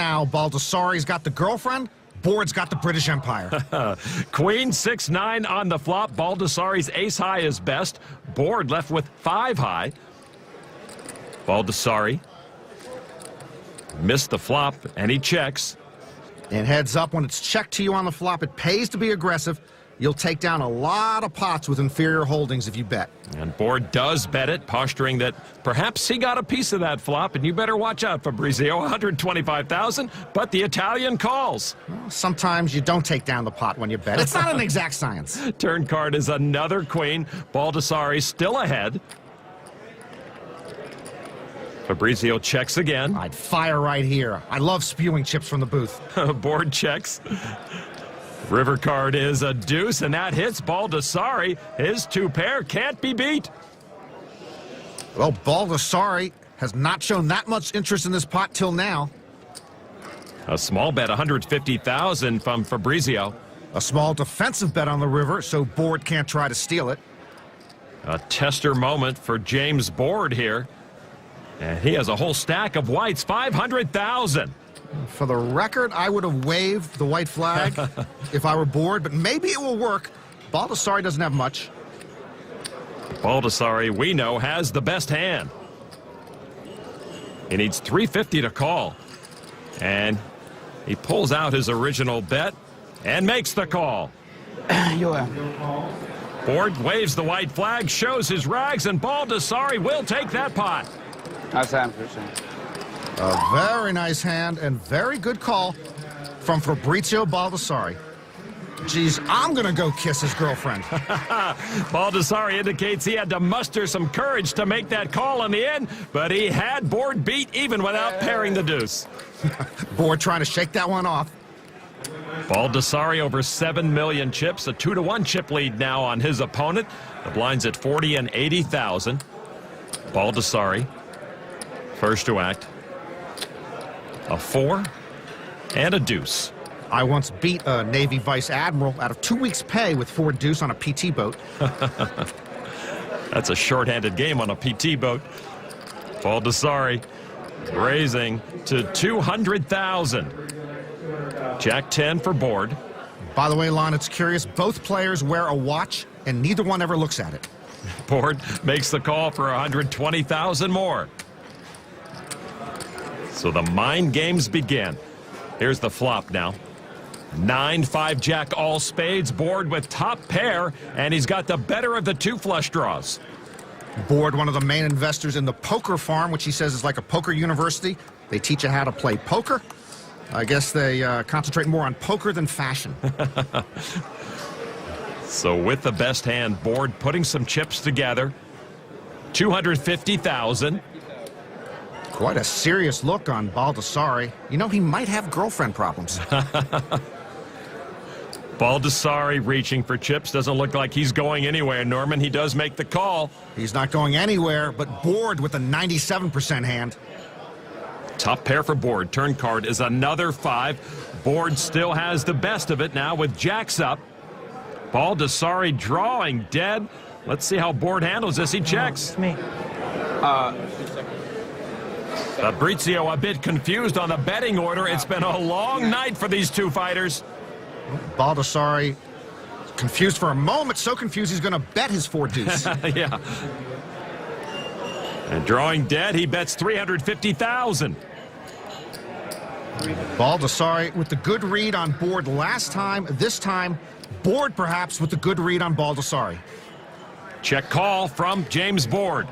now, Baldessari's got the girlfriend, Board's got the British Empire. Queen 6-9 on the flop. Baldessari's ace high is best. Board left with 5 high. Baldessari missed the flop, and he checks. And heads up, when it's checked to you on the flop, it pays to be aggressive. You'll take down a lot of pots with inferior holdings if you bet. And Board does bet it, posturing that perhaps he got a piece of that flop, and you better watch out, Fabrizio. 125,000, but the Italian calls. Well, sometimes you don't take down the pot when you bet. It's not an exact science. Turn card is another queen. Baldessari still ahead. Fabrizio checks again. I'd fire right here. I love spewing chips from the booth. Board checks. River card is a deuce, and that hits Baldessari. His 2-pair can't be beat. Well, Baldessari has not shown that much interest in this pot till now. A small bet, 150,000 from Fabrizio. A small defensive bet on the river, so Board can't try to steal it. A tester moment for James Board here. And he has a whole stack of whites, 500,000. For the record, I would have waved the white flag if I were Board, but maybe it will work. Baldessari doesn't have much. Baldessari, we know, has the best hand. He needs 350 to call. And he pulls out his original bet and makes the call. Board waves the white flag, shows his rags, and Baldessari will take that pot. A very nice hand and very good call from Fabrizio Baldessari. Geez, I'm going to go kiss his girlfriend. Baldessari indicates he had to muster some courage to make that call in the end, but he had Board beat even without pairing the deuce. Board trying to shake that one off. Baldessari over 7 million chips, a 2-1 chip lead now on his opponent. The blinds at 40 and 80,000. Baldessari, first to act. A 4 and a deuce. I once beat a Navy Vice Admiral out of 2 weeks' pay with 4 deuce on a PT boat. That's a short-handed game on a PT boat. Baldessari raising to 200,000. Jack 10 for Board. By the way, Lon, it's curious. Both players wear a watch, and neither one ever looks at it. Board makes the call for 120,000 more. So the mind games begin. Here's the flop now. 9-5 Jack all spades. Board with top pair, and he's got the better of the 2 flush draws. Board, one of the main investors in the poker farm, which he says is like a poker university. They teach you how to play poker. I guess they concentrate more on poker than fashion. So with the best hand, Board putting some chips together. 250,000. Quite a serious look on Baldessari. You know, he might have girlfriend problems. Baldessari reaching for chips. Doesn't look like he's going anywhere, Norman. He does make the call. He's not going anywhere, but Board with a 97% hand. Top pair for Board. Turn card is another 5. Board still has the best of it now with jacks up. Baldessari drawing dead. Let's see how Board handles this. He checks. It's me. Fabrizio a bit confused on the betting order. It's been a long night for these 2 fighters. Baldessari confused for a moment, so confused he's going to bet his 4 deuce. Yeah. And drawing dead, he bets 350,000. Baldessari with the good read on Board last time. This time, Board perhaps with the good read on Baldessari. Check call from James Board.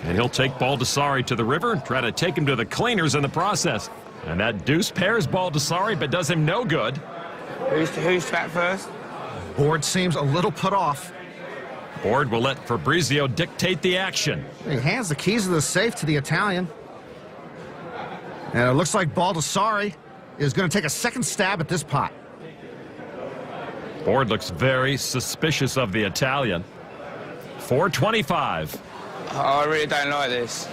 And he'll take Baldessari to the river and try to take him to the cleaners in the process. And that deuce pairs Baldessari, but does him no good. Who's back first? Board seems a little put off. Board will let Fabrizio dictate the action. He hands the keys of the safe to the Italian. And it looks like Baldessari is going to take a second stab at this pot. Board looks very suspicious of the Italian. 425. Oh, I really don't like this.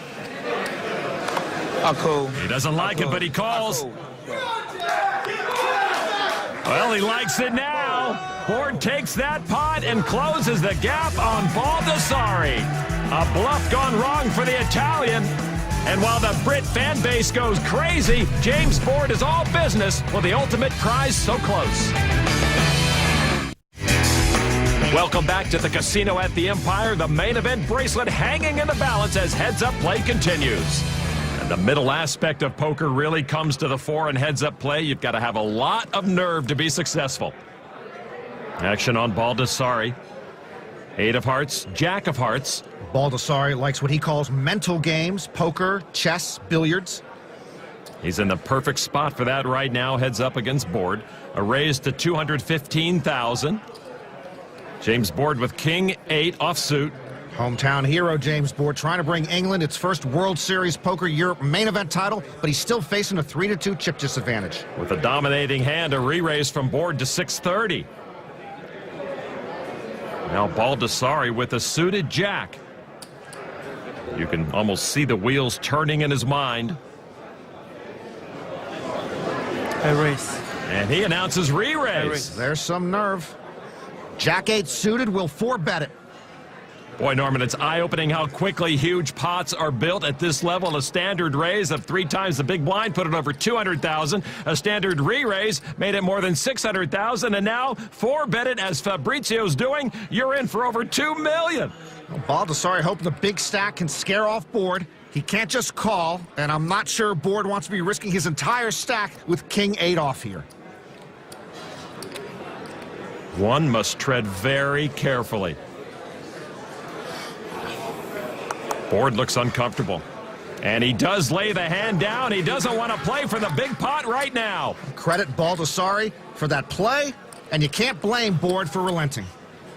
I call. He doesn't like it, but he calls. Well, he likes it now. Board takes that pot and closes the gap on Baldessari. A bluff gone wrong for the Italian. And while the Brit fan base goes crazy, James Board is all business with the ultimate prize so close. Welcome back to the Casino at the Empire. The main event bracelet hanging in the balance as heads-up play continues. And the middle aspect of poker really comes to the fore in heads-up play. You've got to have a lot of nerve to be successful. Action on Baldessari. 8 of hearts, Jack of hearts. Baldessari likes what he calls mental games, poker, chess, billiards. He's in the perfect spot for that right now. Heads up against Board. A raise to 215,000. James Board with King 8 offsuit. Hometown hero James Board trying to bring England its first World Series Poker Europe main event title, but he's still facing a 3-2 chip disadvantage. With a dominating hand, a re-raise from Board to 630. Now Baldessari with a suited Jack. You can almost see the wheels turning in his mind. I raise. And he announces re-raise. There's some nerve. Jack 8 suited will 4-bet it. Boy, Norman, it's eye-opening how quickly huge pots are built at this level. A standard raise of 3 times the big blind put it over 200,000. A standard re-raise made it more than 600,000. And now 4-bet it as Fabrizio's doing. You're in for over 2 million. Well, Baldessari hoping the big stack can scare off Board. He can't just call, and I'm not sure Board wants to be risking his entire stack with King 8 off here. One must tread very carefully. Board looks uncomfortable. And he does lay the hand down. He doesn't want to play for the big pot right now. Credit Baldessari for that play, and you can't blame Board for relenting.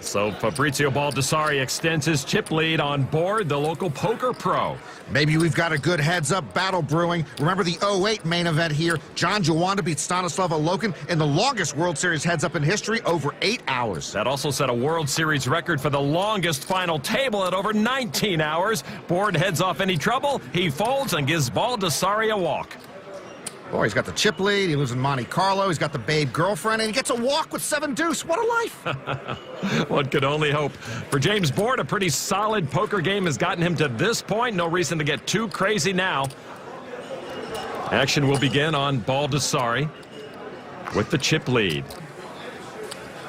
So Fabrizio Baldessari extends his chip lead on Board, the local poker pro. Maybe we've got a good heads-up battle brewing. Remember the 08 main event here? John Jawanda beat Stanislav Alokin in the longest World Series heads-up in history, over 8 hours. That also set a World Series record for the longest final table at over 19 hours. Board heads off any trouble. He folds and gives Baldessari a walk. Boy, he's got the chip lead, he lives in Monte Carlo, he's got the babe girlfriend, and he gets a walk with 7 deuce. What a life! One could only hope. For James Board, a pretty solid poker game has gotten him to this point. No reason to get too crazy now. Action will begin on Baldessari with the chip lead.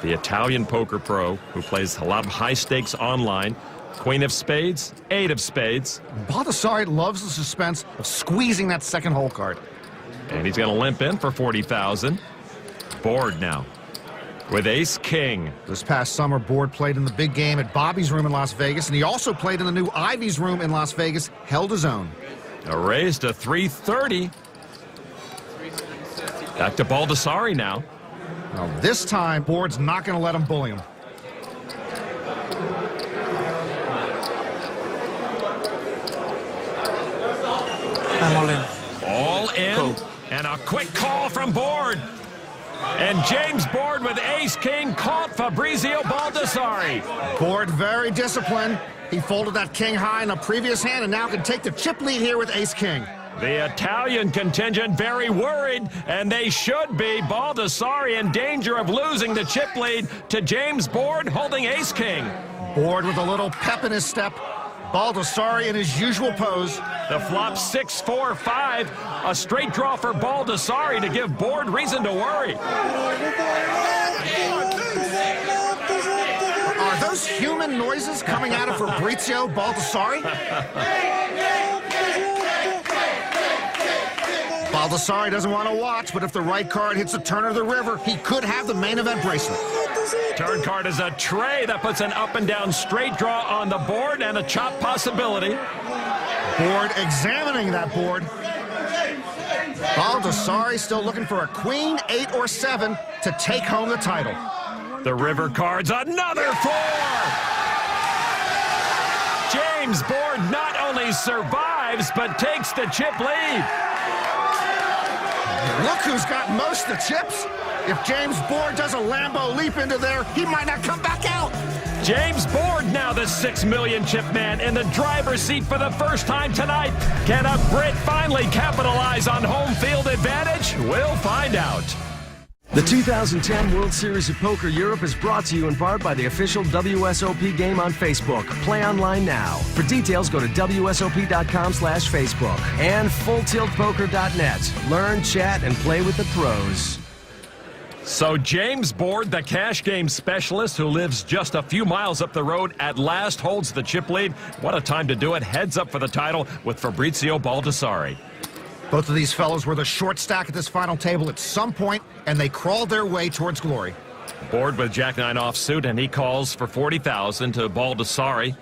The Italian poker pro who plays a lot of high stakes online. Queen of spades, 8 of spades. Baldessari loves the suspense of squeezing that second hole card. And he's going to limp in for 40,000. Board now with ace-king. This past summer, Board played in the big game at Bobby's Room in Las Vegas, and he also played in the new Ivy's Room in Las Vegas, held his own. A raise to 330. Back to Baldessari now. Now, this time, Board's not going to let him bully him. I'm all in. All in. Cool. And a quick call from Board. And James Board with ace-king caught Fabrizio Baldessari. Board very disciplined. He folded that king high in a previous hand and now can take the chip lead here with ace-king. The Italian contingent very worried, and they should be. Baldessari in danger of losing the chip lead to James Board holding ace-king. Board with a little pep in his step. Baldessari in his usual pose. The flop 6-4-5. A straight draw for Baldessari to give Board reason to worry. Are those human noises coming out of Fabrizio Baldessari? Baldessari doesn't want to watch, but if the right card hits the turn of the river, he could have the main event bracelet. Turn card is a tray that puts an up and down straight draw on the board and a chop possibility. Board examining that board. Baldessari still looking for a queen, 8 or 7 to take home the title. The river card's another 4. James Board not only survives, but takes the chip lead. Look who's got most of the chips. If James Board does a Lambo leap into there, he might not come back out. James Board now the 6 million chip man in the driver's seat for the first time tonight. Can a Brit finally capitalize on home field advantage? We'll find out. The 2010 World Series of Poker Europe is brought to you in part by the official WSOP game on Facebook. Play online now. For details, go to WSOP.com/Facebook and FullTiltPoker.net. Learn, chat, and play with the pros. So James Board, the cash game specialist who lives just a few miles up the road, at last holds the chip lead. What a time to do it. Heads up for the title with Fabrizio Baldassari. Both of these fellows were the short stack at this final table at some point, and they crawled their way towards glory. Board with Jack-9 offsuit, and he calls for 40,000 to Baldassari.